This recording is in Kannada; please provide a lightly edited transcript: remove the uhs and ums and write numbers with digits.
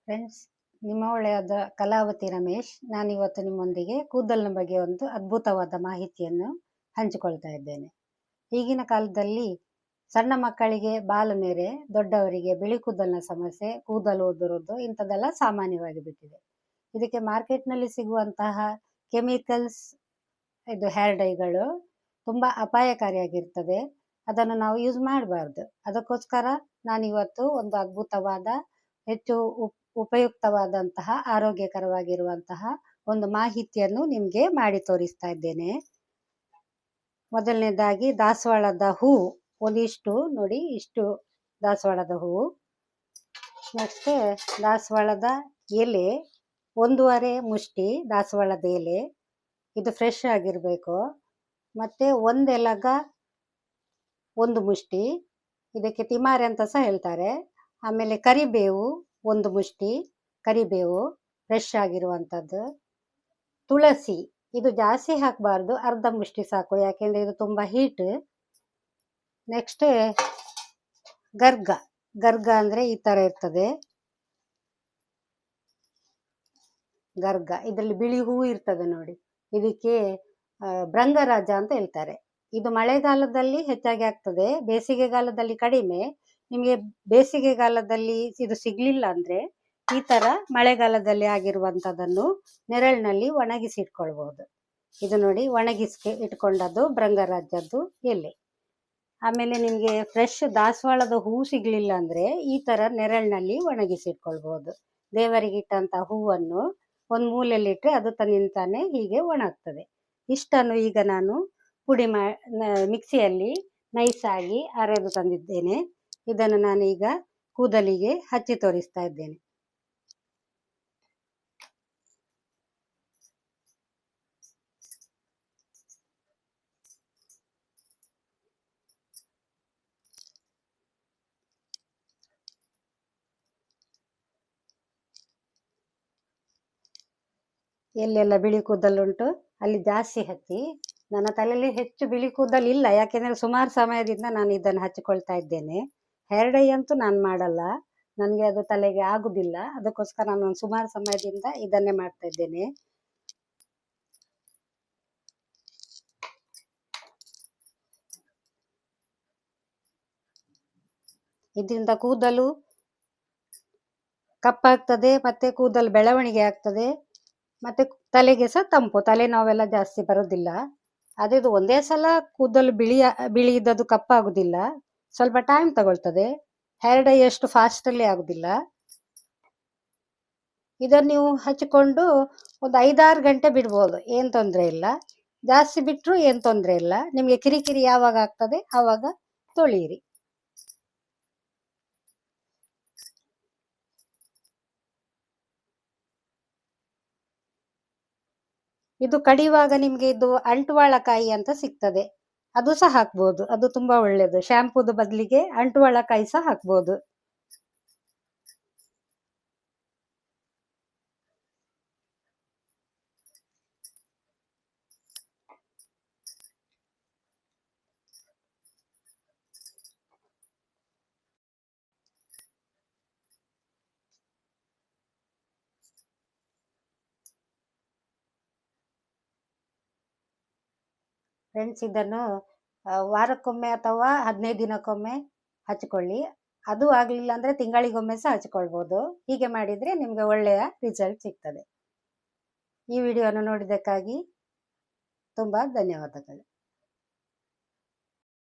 ಫ್ರೆಂಡ್ಸ್, ನಿಮ್ಮ ಒಳ್ಳೆಯದ ಕಲಾವತಿ ರಮೇಶ್. ನಾನಿವತ್ತು ನಿಮ್ಮೊಂದಿಗೆ ಕೂದಲಿನ ಬಗ್ಗೆ ಒಂದು ಅದ್ಭುತವಾದ ಮಾಹಿತಿಯನ್ನು ಹಂಚಿಕೊಳ್ತಾ ಇದ್ದೇನೆ. ಈಗಿನ ಕಾಲದಲ್ಲಿ ಸಣ್ಣ ಮಕ್ಕಳಿಗೆ ಬಾಲನೆರೆ, ದೊಡ್ಡವರಿಗೆ ಬಿಳಿ ಕೂದಲಿನ ಸಮಸ್ಯೆ, ಕೂದಲು ಉದುರುವುದು ಇಂಥದ್ದೆಲ್ಲ ಸಾಮಾನ್ಯವಾಗಿ ಬಿಟ್ಟಿದೆ. ಇದಕ್ಕೆ ಮಾರ್ಕೆಟ್ನಲ್ಲಿ ಸಿಗುವಂತಹ ಕೆಮಿಕಲ್ಸ್, ಇದು ಹೇರ್ ಡೈಗಳು ತುಂಬ ಅಪಾಯಕಾರಿಯಾಗಿರ್ತದೆ. ಅದನ್ನು ನಾವು ಯೂಸ್ ಮಾಡಬಾರ್ದು. ಅದಕ್ಕೋಸ್ಕರ ನಾನಿವತ್ತು ಒಂದು ಅದ್ಭುತವಾದ, ಹೆಚ್ಚು ಉಪಯುಕ್ತವಾದಂತಹ, ಆರೋಗ್ಯಕರವಾಗಿರುವಂತಹ ಒಂದು ಮಾಹಿತಿಯನ್ನು ನಿಮಗೆ ಮಾಡಿ ತೋರಿಸ್ತಾ ಇದ್ದೇನೆ. ಮೊದಲನೇದಾಗಿ ದಾಸವಾಳದ ಹೂವು ಒಂದಿಷ್ಟು ನೋಡಿ, ಇಷ್ಟು ದಾಸವಾಳದ ಹೂವು. ನೆಕ್ಸ್ಟ್ ದಾಸವಾಳದ ಎಲೆ 1.5 ಮುಷ್ಟಿ ದಾಸವಾಳದ ಎಲೆ, ಇದು ಫ್ರೆಶ್ ಆಗಿರಬೇಕು. ಮತ್ತೆ ಒಂದೆಲಗ 1 ಮುಷ್ಟಿ, ಇದಕ್ಕೆ ತಿಮಾರೆ ಅಂತ ಸಹ ಹೇಳ್ತಾರೆ. ಆಮೇಲೆ ಕರಿಬೇವು 1 ಮುಷ್ಟಿ, ಕರಿಬೇವು ಫ್ರೆಶ್ ಆಗಿರುವಂಥದ್ದು. ತುಳಸಿ, ಇದು ಜಾಸ್ತಿ ಹಾಕಬಾರ್ದು, ಅರ್ಧ ಮುಷ್ಟಿ ಸಾಕು, ಯಾಕೆಂದ್ರೆ ಇದು ತುಂಬ ಹೀಟ್. ನೆಕ್ಸ್ಟ್ ಗರ್ಗ. ಗರ್ಗ ಅಂದ್ರೆ ಈ ತರ ಇರ್ತದೆ. ಗರ್ಗ ಇದರಲ್ಲಿ ಬಿಳಿ ಹೂ ಇರ್ತದೆ ನೋಡಿ, ಇದಕ್ಕೆ ಭೃಂಗರಾಜ ಅಂತ ಹೇಳ್ತಾರೆ. ಇದು ಮಳೆಗಾಲದಲ್ಲಿ ಹೆಚ್ಚಾಗಿ ಆಗ್ತದೆ, ಬೇಸಿಗೆಗಾಲದಲ್ಲಿ ಕಡಿಮೆ. ನಿಮಗೆ ಬೇಸಿಗೆಗಾಲದಲ್ಲಿ ಇದು ಸಿಗ್ಲಿಲ್ಲ ಅಂದ್ರೆ ಈ ತರ ಮಳೆಗಾಲದಲ್ಲಿ ಆಗಿರುವಂತದನ್ನು ನೆರಳಿನಲ್ಲಿ ಒಣಗಿಸಿ ಇಟ್ಕೊಳ್ಬಹುದು. ಇದು ನೋಡಿ, ಒಣಗಿಸಿ ಇಟ್ಕೊಂಡದ್ದು ಭೃಂಗರಾಜದ್ದು ಎಲೆ. ಆಮೇಲೆ ನಿಮ್ಗೆ ಫ್ರೆಶ್ ದಾಸವಾಳದ ಹೂ ಸಿಗ್ಲಿಲ್ಲ ಅಂದ್ರೆ ಈ ತರ ನೆರಳಿನಲ್ಲಿ ಒಣಗಿಸಿ ಇಟ್ಕೊಳ್ಬಹುದು. ದೇವರಿಗೆ ಇಟ್ಟಂತ ಹೂವನ್ನು ಒಂದು ಮೂಲೆಯಲ್ಲಿ ಇಟ್ಟರೆ ಅದು ತನ್ನಿಂತಾನೆ ಹೀಗೆ ಒಣಗ್ತದೆ. ಇಷ್ಟನ್ನು ಈಗ ನಾನು ಪುಡಿ ಮಿಕ್ಸಿಯಲ್ಲಿ ನೈಸಾಗಿ ಅರೆದು ತಂದಿದ್ದೇನೆ. ಇದನ್ನು ನಾನು ಈಗ ಕೂದಲಿಗೆ ಹಚ್ಚಿ ತೋರಿಸ್ತಾ ಇದ್ದೇನೆ. ಎಲ್ಲೆಲ್ಲ ಬಿಳಿ ಕೂದಲುಂಟು ಅಲ್ಲಿ ಜಾಸ್ತಿ ಹಚ್ಚಿ. ನನ್ನ ತಲೆಯಲ್ಲಿ ಹೆಚ್ಚು ಬಿಳಿ ಕೂದಲು ಇಲ್ಲ, ಯಾಕೆಂದ್ರೆ ಸುಮಾರು ಸಮಯದಿಂದ ನಾನು ಇದನ್ನು ಹಚ್ಚಿಕೊಳ್ತಾ ಇದ್ದೇನೆ. ಹೇರ್ ಡೈ ಅಂತೂ ನಾನು ಮಾಡಲ್ಲ, ನನಗೆ ಅದು ತಲೆಗೆ ಆಗುದಿಲ್ಲ. ಅದಕ್ಕೋಸ್ಕರ ನಾನು ಸುಮಾರು ಸಮಯದಿಂದ ಇದನ್ನೇ ಮಾಡ್ತಾ ಇದ್ದೇನೆ. ಇದರಿಂದ ಕೂದಲು ಕಪ್ಪಾಗ್ತದೆ, ಮತ್ತೆ ಕೂದಲು ಬೆಳವಣಿಗೆ ಆಗ್ತದೆ, ಮತ್ತೆ ತಲೆಗೆ ಸಹ ತಂಪು, ತಲೆನೋವೆಲ್ಲ ಜಾಸ್ತಿ ಬರೋದಿಲ್ಲ. ಅದೇ ಇದು ಒಂದೇ ಸಲ ಕೂದಲು ಬಿಳಿ ಇದ್ದದ್ದು ಕಪ್ಪಾಗುದಿಲ್ಲ, ಸ್ವಲ್ಪ ಟೈಮ್ ತಗೊಳ್ತದೆ. ಹೇರ್ ಡೈ ಅಷ್ಟು ಫಾಸ್ಟ್ ಅಲ್ಲಿ ಆಗುದಿಲ್ಲ. ಇದನ್ನು ನೀವು ಹಚ್ಚಿಕೊಂಡು ಒಂದು 5-6 ಗಂಟೆ ಬಿಡ್ಬೋದು, ಏನ್ ತೊಂದ್ರೆ ಇಲ್ಲ. ಜಾಸ್ತಿ ಬಿಟ್ರು ಏನ್ ತೊಂದ್ರೆ ಇಲ್ಲ. ನಿಮ್ಗೆ ಕಿರಿಕಿರಿ ಯಾವಾಗ ಆಗ್ತದೆ ಆವಾಗ ತೊಳೆಯಿರಿ. ಇದು ಕಡಿಯುವಾಗ ನಿಮ್ಗೆ ಇದು ಅಂಟುವಾಳಕಾಯಿ ಅಂತ ಸಿಗ್ತದೆ, ಅದು ಸಹ ಹಾಕ್ಬೋದು. ಅದು ತುಂಬಾ ಒಳ್ಳೇದು. ಶಾಂಪೂದ ಬದಲಿಗೆ ಅಂಟುವಾಳಕಾಯಿ ಸಹ ಹಾಕ್ಬೋದು. ಫ್ರೆಂಡ್ಸ್, ಇದನ್ನು ವಾರಕ್ಕೊಮ್ಮೆ ಅಥವಾ 15 ದಿನಕ್ಕೊಮ್ಮೆ ಹಚ್ಕೊಳ್ಳಿ. ಅದು ಆಗ್ಲಿಲ್ಲ ಅಂದ್ರೆ ತಿಂಗಳಿಗೊಮ್ಮೆ ಸಹ ಹಚ್ಕೊಳ್ಬಹುದು. ಹೀಗೆ ಮಾಡಿದ್ರೆ ನಿಮ್ಗೆ ಒಳ್ಳೆಯ ರಿಸಲ್ಟ್ ಸಿಗ್ತದೆ. ಈ ವಿಡಿಯೋವನ್ನು ನೋಡಿದ್ದಕ್ಕಾಗಿ ತುಂಬಾ ಧನ್ಯವಾದಗಳು.